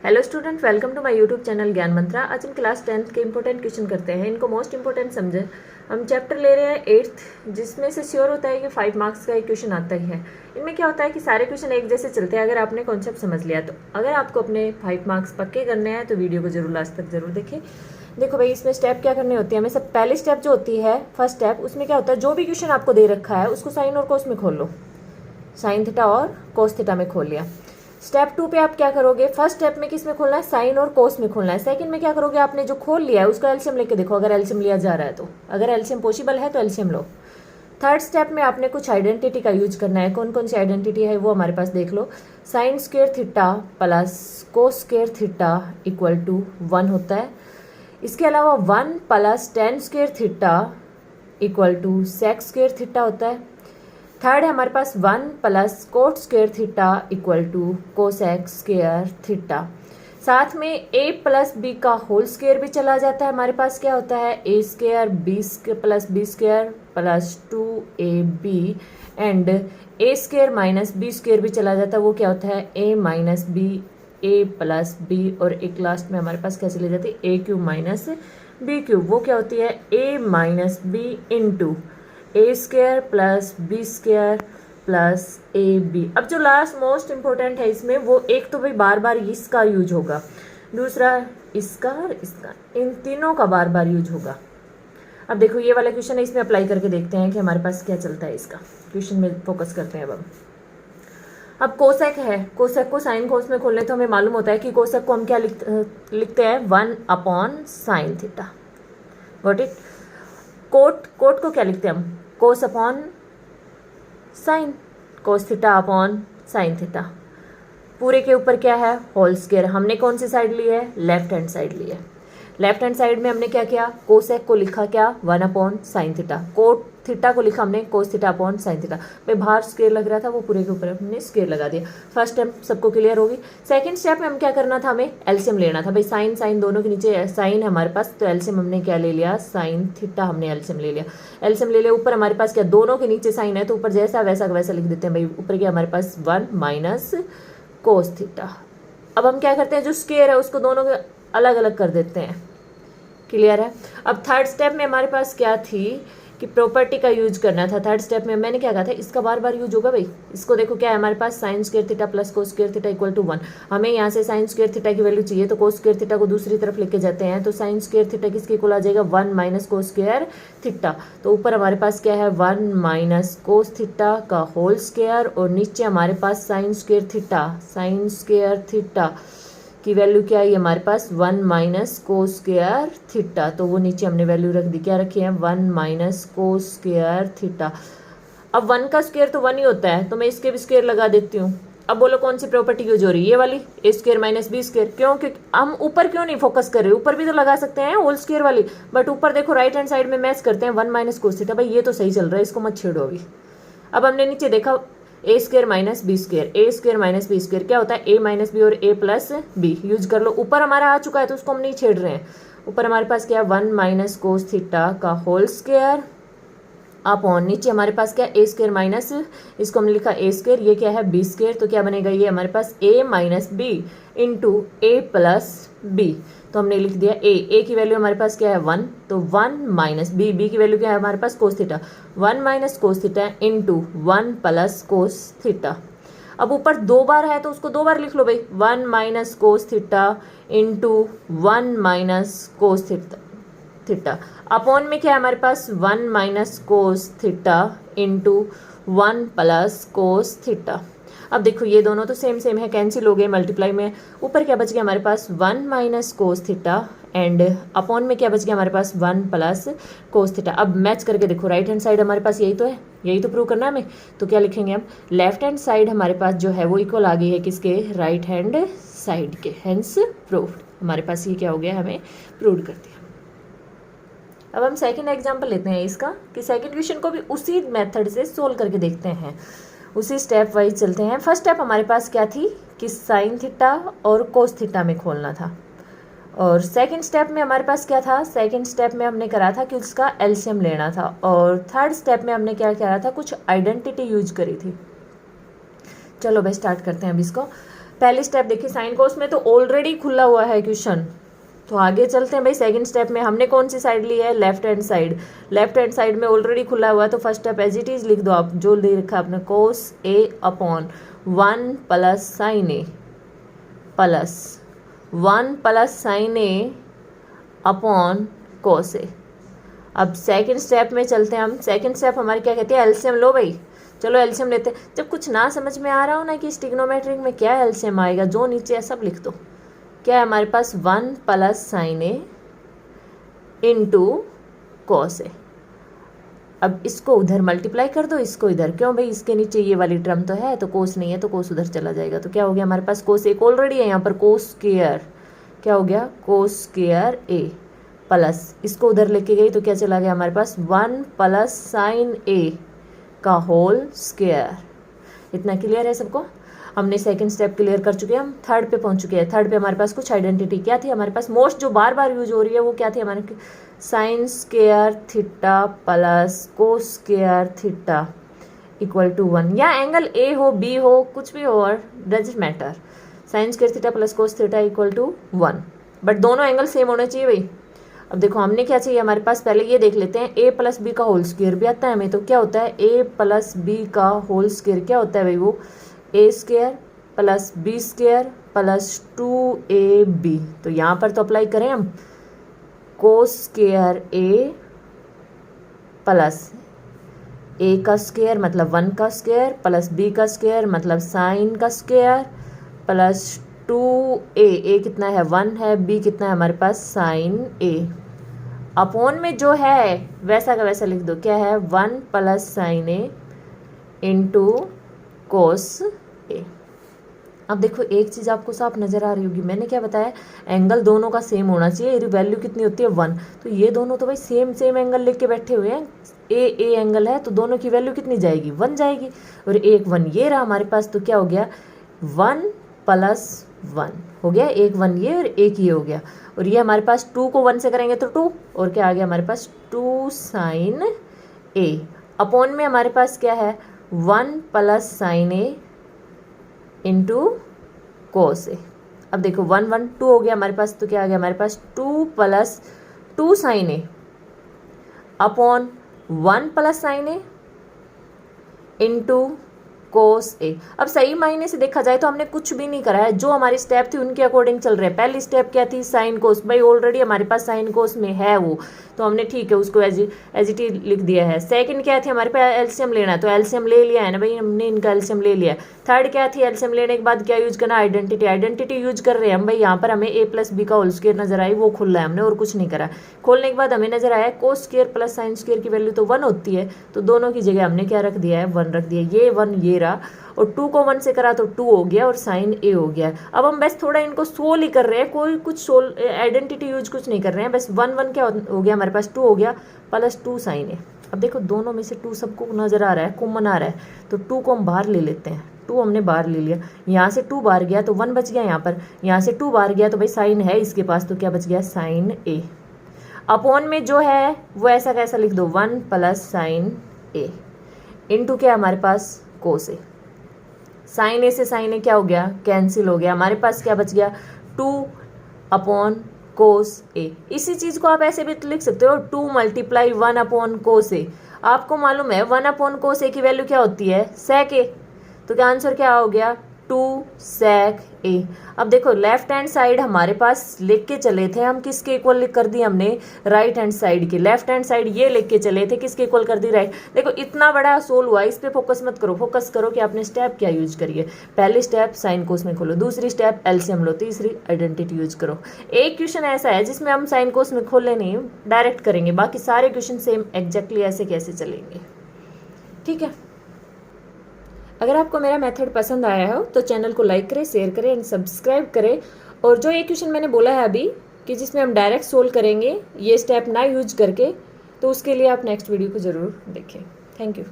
Hello student, welcome to my YouTube channel Gyan Mantra. आज हम class 10th के इंपॉर्टेंट क्वेश्चन करते हैं। इनको मोस्ट इंपॉर्टेंट समझे। हम चैप्टर ले रहे हैं 8th, जिसमें से श्योर होता है कि 5 मार्क्स का एक क्वेश्चन आता ही है। इनमें क्या होता है कि सारे क्वेश्चन एक जैसे चलते हैं अगर आपने कॉन्सेप्ट समझ लिया तो। अगर आपको अपने 5 मार्क्स पक्के करने हैं तो वीडियो को जरूर लास्ट तक जरूर देखें। देखो भाई, इसमें स्टेप क्या करने होती है हमें। सब पहली स्टेप जो होती है, फर्स्ट स्टेप, उसमें क्या होता है, जो भी क्वेश्चन आपको दे रखा है उसको साइन और कोस में खोल लो। साइन थीटा और कोस थीटा में खोल लिया। स्टेप 2 पे आप क्या करोगे, फर्स्ट स्टेप में किस में खोलना है, साइन और कोस में खोलना है। सेकंड में क्या करोगे, आपने जो खोल लिया है उसका एलसीएम लेके देखो, अगर एलसीएम लिया जा रहा है तो। अगर एलसीएम पॉसिबल है तो एलसीएम लो। थर्ड स्टेप में आपने कुछ आइडेंटिटी का यूज करना है। कौन कौन सी आइडेंटिटी है वो हमारे पास देख लो। Sine square theta plus cos square theta equal to 1 होता है। इसके अलावा 1 plus tan square theta equal to sec square theta होता है। थर्ड है हमारे पास 1 plus cot square theta equal to cosec square theta. साथ में a प्लस बी का होल स्क्वायर भी चला जाता है। हमारे पास क्या होता है, a square b plus B square plus 2ab and a square minus b square भी चला जाता है। वो क्या होता है, a minus b, a plus b, और एक लास्ट में हमारे पास क्या चली जाती है, a cube minus B cube. वो क्या होती है, a minus B into A square plus B square plus A B. अब जो लास्ट मोस्ट इंपॉर्टेंट है इसमें, वो एक तो भाई बार बार इसका यूज होगा, दूसरा इसका और इसका, इन तीनों का बार बार यूज होगा। अब देखो ये वाला क्वेश्चन है, इसमें अप्लाई करके देखते हैं कि हमारे पास क्या चलता है। इसका क्वेश्चन में फोकस करते हैं अब कोसेक है। कोसेक को साइन कोस में खोलने तो हमें मालूम होता है कि कोसेक को हम क्या लिखते हैं, 1 upon sine theta. Got it. Cot को क्या लिखते हैं हम, cos upon sine, cos theta upon sine theta. पूरे के ऊपर क्या है, होल स्क्वायर। हमने कौन सी साइड ली है, लेफ्ट हैंड साइड ली है। लेफ्ट हैंड साइड में हमने क्या किया, कोसेक को लिखा क्या, 1 upon sine theta. Cot theta को लिखा हमने कोस थीटा अपॉन साइन थीटा। भाई बाहर स्क्वायर लग रहा था, वो पूरे के ऊपर हमने स्क्वायर लगा दिया। फर्स्ट स्टेप सबको क्लियर होगी। सेकंड स्टेप में हम क्या करना था, हमें एलसीएम लेना था। भाई साइन साइन दोनों के नीचे साइन है हमारे पास, तो एलसीएम हमने क्या ले लिया, साइन थीटा हमने एलसीएम ले लिया। एलसीएम ले लिया। ऊपर हमारे पास क्या, दोनों के नीचे साइन है तो ऊपर जैसा वैसा वैसा लिख देते हैं। भाई ऊपर क्या हमारे पास 1 माइनस कोस थीटा। अब हम क्या करते हैं, जो स्क्वायर है उसको दोनों के अलग अलग कर देते हैं। क्लियर है। अब थर्ड स्टेप में हमारे पास क्या थी कि प्रॉपर्टी का यूज करना था। थर्ड स्टेप में मैंने क्या कहा था, इसका बार बार यूज होगा। भाई इसको देखो क्या है हमारे पास, sine square theta plus cos square theta equal to 1। हमें यहाँ से साइन स्क्वायर थीटा की वैल्यू चाहिए तो कोस स्क्वायर थीटा को दूसरी तरफ लेके जाते हैं, तो साइन स्क्वायर थीटा किसके इक्वल आ जाएगा, 1 माइनस कोस स्क्वायर थीटा। तो ऊपर हमारे पास क्या है, 1 माइनस कोस थीटा का होल स्क्वायर, और नीचे हमारे पास साइन स्क्वायर थीटा की वैल्यू क्या है हमारे पास, 1 माइनस कोस स्क्वायर थीटा। तो वो नीचे हमने वैल्यू रख दी, क्या रखी है, 1 माइनस कोस स्क्वायर थीटा। अब 1 का स्क्वायर तो 1 ही होता है, तो मैं इसके भी स्क्वायर लगा देती हूँ। अब बोलो कौन सी प्रॉपर्टी यूज हो रही है, ये वाली, ए स्क्वायर माइनस बी स्क्वायर। क्यों, क्योंकि हम ऊपर क्यों नहीं फोकस कर रहे, ऊपर भी तो लगा सकते हैं होल स्क्वायर वाली, बट ऊपर देखो राइट हैंड साइड में मैच करते हैं 1 माइनस कोस थीटा। भाई ये तो सही चल रहा है, इसको मत छेड़ो अभी। अब हमने नीचे देखा ए स्क्वायर माइनस बी स्क्वायर, ए स्क्वायर माइनस बी स्क्वायर क्या होता है, ए माइनस बी और ए प्लस बी। यूज कर लो। ऊपर हमारा आ चुका है तो उसको हम नहीं छेड़ रहे हैं। ऊपर हमारे पास क्या है, 1 माइनस कोस थीटा का होल स्क्वायर अपॉन नीचे हमारे पास क्या, ए स्क्वायर माइनस, इसको हमने लिखा ए स्क्वायर, ये क्या है बी स्क्वायर, तो क्या बनेगा ये हमारे पास ए माइनस बी इंटू ए प्लस बी। तो हमने लिख दिया ए की वैल्यू हमारे पास क्या है 1, तो 1 माइनस बी की वैल्यू क्या है हमारे पास, cos theta, 1 minus cos theta into 1 plus cos theta. अब ऊपर 2 बार है तो उसको 2 बार लिख लो भाई, 1 minus cos theta into 1 minus cos theta. Upon में क्या है हमारे पास, 1 minus cos theta into 1 plus cos theta. अब देखो ये दोनों तो सेम है, कैंसिल हो गए मल्टीप्लाई में। ऊपर क्या बच गया हमारे पास, 1 minus cos theta and upon में क्या बच गया हमारे पास, 1 प्लस कोस थीटा। अब मैच करके देखो, राइट हैंड साइड हमारे पास यही तो है, यही तो प्रूव करना है हमें। तो क्या लिखेंगे हम, लेफ्ट हैंड साइड हमारे पास जो है वो इक्वल आ गई है किसके, राइट हैंड साइड के, हेंस प्रूव्ड। हमारे पास ये क्या हो गया, हमें प्रूव कर दिया। अब हम सेकंड एग्जांपल लेते हैं इसका, कि सेकंड क्वेश्चन को भी उसी मेथड से सोल्व करके देखते हैं, उसी स्टेप वाइज चलते हैं। फर्स्ट स्टेप हमारे पास क्या थी कि साइन थीटा और कोस थीटा में खोलना था, और सेकंड स्टेप में हमारे पास क्या था, सेकंड स्टेप में हमने करा था कि उसका एलसीएम लेना था, और थर्ड स्टेप में हमने क्या करा था, कुछ आइडेंटिटी यूज करी थी। चलो भाई स्टार्ट करते हैं अब इसको। पहली स्टेप देखिए साइन कोस में तो ऑलरेडी खुला हुआ है क्वेश्चन, तो आगे चलते हैं भाई। सेकंड स्टेप में हमने कौन सी साइड ली है, left hand side. Left hand side में ऑलरेडी खुला हुआ है, तो first step as it is लिख दो आप, जो लिखा आपने cos A upon 1 plus sine A plus 1 plus sine A upon cos A. अब सेकंड स्टेप में चलते हैं हम। सेकंड स्टेप हमारी क्या कहती है, एलसीएम लो भाई। चलो एलसीएम लेते हैं। जब कुछ ना समझ में आ रहा हो ना कि ट्रिग्नोमेट्रिक में क्या एलसीएम आएगा, जो नीचे है सब लिख दो। क्या है हमारे पास 1 plus sine A into cos A. अब इसको उधर मल्टीप्लाई कर दो, इसको इधर, क्यों भाई इसके नीचे ये वाली टर्म तो है, तो कोस नहीं है तो कोस उधर चला जाएगा। तो क्या हो गया हमारे पास, कोस एक ऑलरेडी है यहाँ पर, कोस स्क्वायर क्या हो गया, कोस स्क्वायर ए प्लस इसको उधर लेके गई तो क्या चला गया हमारे पास 1 प्लस साइन ए का होल स्क्वायर। इतना क्लियर है सबको। हमने सेकंड स्टेप क्लियर कर चुके हैं, हम थर्ड पे पहुंच चुके हैं। थर्ड पे हमारे पास कुछ आइडेंटिटी क्या थी हमारे पास, मोस्ट जो बार बार यूज हो रही है वो क्या थी हमारे, sine square theta plus cos square theta equal to 1, या एंगल ए हो बी हो कुछ भी हो और doesn't matter, sine square theta plus cos theta equal to 1, but दोनों एंगल सेम होने चाहिए भाई। अब देखो हमने क्या चाहिए हमारे पास, पहले ये देख लेते हैं, ए प्लस बी का होल स्क्वायर भी आता है हमें, तो क्या होता है ए प्लस बी का होल स्क्वायर क्या होता है भाई, वो A square plus B square plus 2ab। तो यहाँ पर तो अप्लाई करें हम, कोस स्क्वायर ए प्लस ए का स्क्वायर मतलब 1 का स्क्वायर प्लस बी का स्क्वायर मतलब साइन का स्क्वायर प्लस 2a कितना है 1 है, b कितना है हमारे पास साइन a। अपॉन में जो है वैसा का वैसा लिख दो, क्या है 1 plus sine a into cos A. अब देखो एक चीज़ आपको साफ नज़र आ रही होगी, मैंने क्या बताया, एंगल दोनों का सेम होना चाहिए, वैल्यू कितनी होती है 1, तो ये दोनों तो भाई सेम एंगल लेके बैठे हुए हैं, ए एंगल है तो दोनों की वैल्यू कितनी जाएगी 1 जाएगी, और एक 1 ये रहा हमारे पास, तो क्या हो गया 1 प्लस 1 हो गया, एक 1 ये और एक ये हो गया, और ये हमारे पास 2 को 1 से करेंगे तो 2, और क्या आ गया हमारे पास 2 साइन ए। अपॉन में हमारे पास क्या है 1 plus sine A into cos A. अब देखो 1 1 2 हो गया हमारे पास, तो क्या आ गया हमारे पास 2 plus 2 sign A upon 1 plus sine A into cos A. अब सही मायने से देखा जाए तो हमने कुछ भी नहीं करा है, जो हमारी स्टेप थी उनके अकॉर्डिंग चल रहे हैं। पहली स्टेप क्या थी, साइन कोस, भाई ऑलरेडी हमारे पास साइन कोस में है वो, तो हमने ठीक है उसको एज इट इज लिख दिया है। सेकंड क्या थी हमारे पास, एलसीएम लेना है, तो एलसीएम ले लिया है ना भाई, हमने इनका एलसीएम ले लिया। थर्ड क्या थी, एलसीएम लेने के बाद क्या यूज करना, आइडेंटिटी यूज कर रहे हैं हम भाई। यहाँ पर हमें ए प्लस बी का होल स्क्वायर नजर आई, वो खुल रहा है हमने और कुछ नहीं करा। खोलने के बाद हमें नजर आया cos square plus sine square की वैल्यू तो 1 होती है, तो दोनों की जगह हमने क्या रख दिया है 1 रख दिया, ये 1 ये रहा, और 2 को 1 से करा तो 2 हो गया और साइन ए हो गया। अब हम बस थोड़ा इनको सोल ही कर रहे हैं, कोई कुछ सोल आइडेंटिटी यूज कुछ नहीं कर रहे हैं, बस 1 1 क्या हो गया हमारे पास 2 हो गया प्लस 2 साइन ए। अब देखो दोनों में से 2 सबको नजर आ रहा है, कॉमन आ रहा है, तो 2 को हम बाहर ले लेते हैं, 2 हमने बाहर ले लिया, यहाँ से 2 बाहर गया तो 1 बच गया यहाँ पर, यहाँ से 2 बाहर गया तो भाई साइन है इसके पास, तो क्या बच गया साइन ए। अपॉन में जो है वो ऐसा कैसा लिख दो 1 प्लस साइन ए इंटू क्या हमारे पास कोस ए। साइन ए से साइन ए क्या हो गया, कैंसिल हो गया, हमारे पास क्या बच गया 2 अपॉन कोस ए। इसी चीज को आप ऐसे भी लिख सकते हो 2 मल्टीप्लाई 1 अपॉन कोस ए। आपको मालूम है 1 अपॉन कोस ए की वैल्यू क्या होती है, सेक ए, तो क्या आंसर क्या हो गया 2 सेक ए। अब देखो लेफ्ट हैंड साइड हमारे पास लिख के चले थे हम, किसके इक्वल लिख कर दी हमने, राइट हैंड साइड के। लेफ्ट हैंड साइड ये लिख के चले थे, किसके इक्वल कर दी, राइट। देखो इतना बड़ा सोल हुआ, इस पे फोकस मत करो, फोकस करो कि आपने स्टेप क्या यूज करी है। पहली स्टेप साइन कोस में खोलो, दूसरी स्टेप एलसीएम लो, तीसरी आइडेंटिटी यूज करो। एक क्वेश्चन ऐसा है जिसमें हम साइन कोस में खोले नहीं, डायरेक्ट करेंगे, बाकी सारे क्वेश्चन सेम एग्जैक्टली ऐसे कैसे चलेंगे, ठीक है। अगर आपको मेरा मेथड पसंद आया हो तो चैनल को लाइक करें, शेयर करें एंड सब्सक्राइब करें। और जो एक क्वेश्चन मैंने बोला है अभी कि जिसमें हम डायरेक्ट सोल्व करेंगे ये स्टेप ना यूज करके, तो उसके लिए आप नेक्स्ट वीडियो को ज़रूर देखें। Thank you.